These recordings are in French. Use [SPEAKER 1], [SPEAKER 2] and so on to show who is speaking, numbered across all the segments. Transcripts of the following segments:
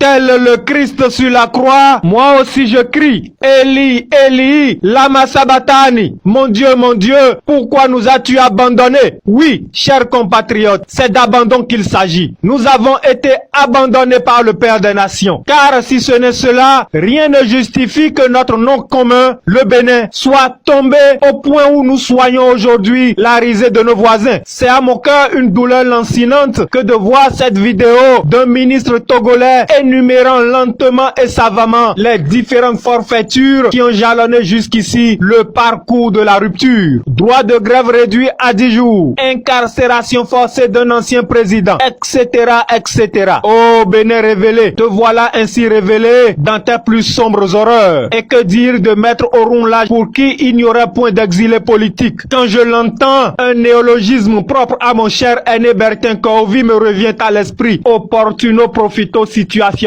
[SPEAKER 1] Tel le Christ sur la croix, moi aussi je crie, Eli, Eli, lama sabachthani. Mon Dieu, pourquoi nous as-tu abandonnés? Oui, chers compatriotes, c'est d'abandon qu'il s'agit. Nous avons été abandonnés par le Père des Nations. Car si ce n'est cela, rien ne justifie que notre nom commun, le Bénin, soit tombé au point où nous soyons aujourd'hui la risée de nos voisins. C'est à mon cœur une douleur lancinante que de voir cette vidéo d'un ministre togolais énumérant lentement et savamment les différentes forfaitures qui ont jalonné jusqu'ici le parcours de la rupture. Droit de grève réduit à 10 jours, incarcération forcée d'un ancien président, etc., etc. Oh Bénin révélé, te voilà ainsi révélé dans tes plus sombres horreurs. Et que dire de Maître Orunlaj pour qui il n'y aurait point d'exilé politique? Quand je l'entends, un néologisme propre à mon cher aîné Bertin Kaovi me revient à l'esprit, opportuno-profito-situationniste.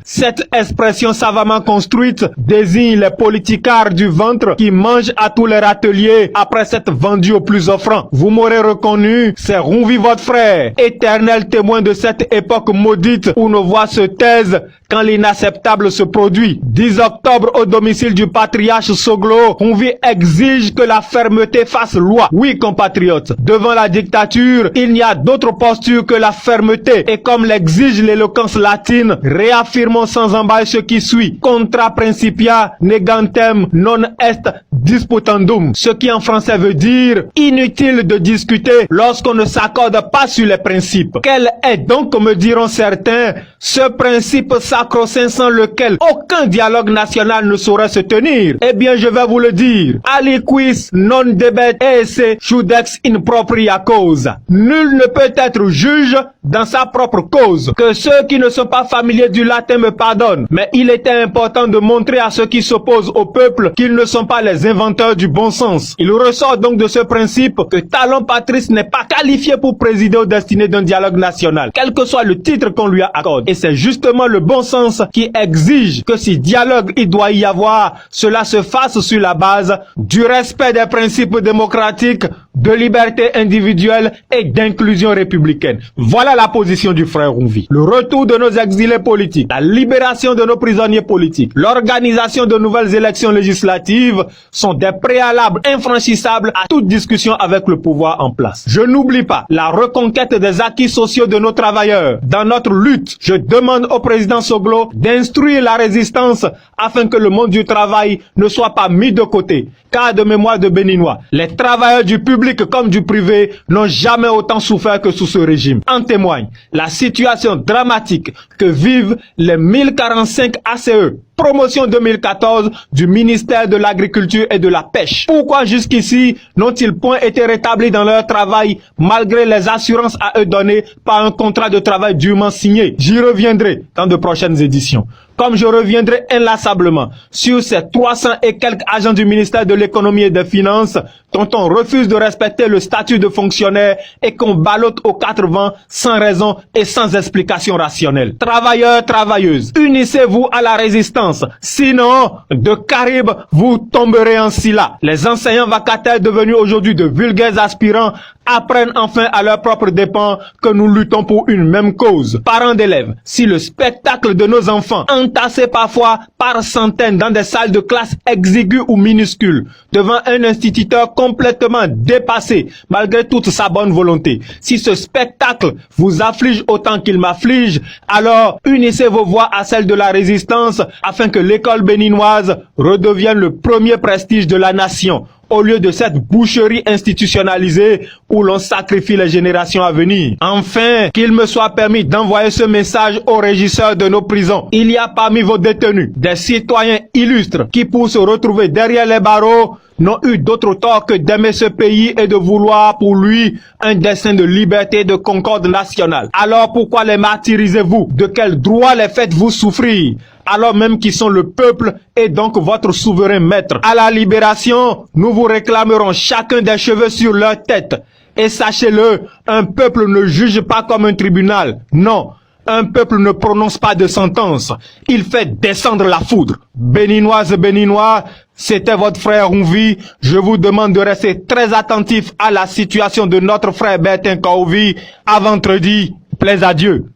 [SPEAKER 1] Cette expression savamment construite désigne les politicards du ventre qui mangent à tous les râteliers après s'être vendus aux plus offrants. Vous m'aurez reconnu, c'est Rumvi votre frère, éternel témoin de cette époque maudite où nos voix se taisent quand l'inacceptable se produit. 10 octobre au domicile du patriarche Soglo, Rumvi exige que la fermeté fasse loi. Oui, compatriotes, devant la dictature, il n'y a d'autre posture que la fermeté. Et comme l'exige l'éloquence latine, réaffirmons sans embâche ce qui suit. Contra principia negantem non est disputandum. Ce qui en français veut dire inutile de discuter lorsqu'on ne s'accorde pas sur les principes. Quel est donc, me diront certains, ce principe sacro-saint sans lequel aucun dialogue national ne saurait se tenir? Eh bien, je vais vous le dire. Aliquis non debet esse judex in propria causa. Nul ne peut être juge dans sa propre cause. Que ceux qui ne sont pas familiers du latin me pardonnent, mais il était important de montrer à ceux qui s'opposent au peuple qu'ils ne sont pas les inventeurs du bon sens. Il ressort donc de ce principe que Talon Patrice n'est pas qualifié pour présider aux destinées d'un dialogue national, quel que soit le titre qu'on lui accorde. Et c'est justement le bon sens qui exige que si dialogue il doit y avoir, cela se fasse sur la base du respect des principes démocratiques, de liberté individuelle et d'inclusion républicaine. Voilà la position du frère Rumvi. Le retour de nos exilés politiques, la libération de nos prisonniers politiques, l'organisation de nouvelles élections législatives sont des préalables infranchissables à toute discussion avec le pouvoir en place. Je n'oublie pas la reconquête des acquis sociaux de nos travailleurs. Dans notre lutte, je demande au président Soglo d'instruire la résistance afin que le monde du travail ne soit pas mis de côté. Car de mémoire de Béninois, les travailleurs du public comme du privé n'ont jamais autant souffert que sous ce régime. En témoigne la situation dramatique que vivent les 1045 ACE. Promotion 2014 du ministère de l'Agriculture et de la Pêche. Pourquoi jusqu'ici n'ont-ils point été rétablis dans leur travail malgré les assurances à eux données par un contrat de travail durement signé? J'y reviendrai dans de prochaines éditions. Comme je reviendrai inlassablement sur ces 300 et quelques agents du ministère de l'économie et des finances dont on refuse de respecter le statut de fonctionnaire et qu'on ballotte aux 4 vents sans raison et sans explication rationnelle. Travailleurs, travailleuses, unissez-vous à la résistance, sinon de Caraïbes vous tomberez en Scylla. Les enseignants vacataires devenus aujourd'hui de vulgaires aspirants apprennent enfin à leurs propres dépens que nous luttons pour une même cause. Parents d'élèves, si le spectacle de nos enfants, entassés parfois par centaines dans des salles de classe exiguës ou minuscules, devant un instituteur complètement dépassé malgré toute sa bonne volonté, si ce spectacle vous afflige autant qu'il m'afflige, alors unissez vos voix à celle de la résistance afin que l'école béninoise redevienne le premier prestige de la nation, au lieu de cette boucherie institutionnalisée où l'on sacrifie les générations à venir. Enfin, qu'il me soit permis d'envoyer ce message aux régisseurs de nos prisons. Il y a parmi vos détenus des citoyens illustres qui, pour se retrouver derrière les barreaux, n'ont eu d'autre tort que d'aimer ce pays et de vouloir pour lui un dessein de liberté et de concorde nationale. Alors pourquoi les martyrisez-vous? De quel droit les faites-vous souffrir? Alors même qu'ils sont le peuple et donc votre souverain maître. À la libération, nous vous réclamerons chacun des cheveux sur leur tête. Et sachez-le, un peuple ne juge pas comme un tribunal. Non, un peuple ne prononce pas de sentence. Il fait descendre la foudre. Béninoises et Béninois, c'était votre frère Rumvi. Je vous demande de rester très attentif à la situation de notre frère Bertin Kaovi. À vendredi, plaise à Dieu.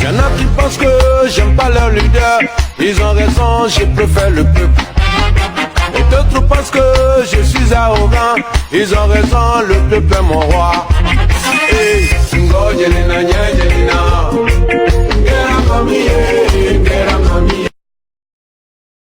[SPEAKER 2] Y'en a qui pensent que j'aime pas leur leader. Ils ont raison, je préfère le peuple. Et d'autres pensent que je suis arrogant. Ils ont raison, le peuple est mon roi. Hey, Ngo Jelina, Nya Jelina.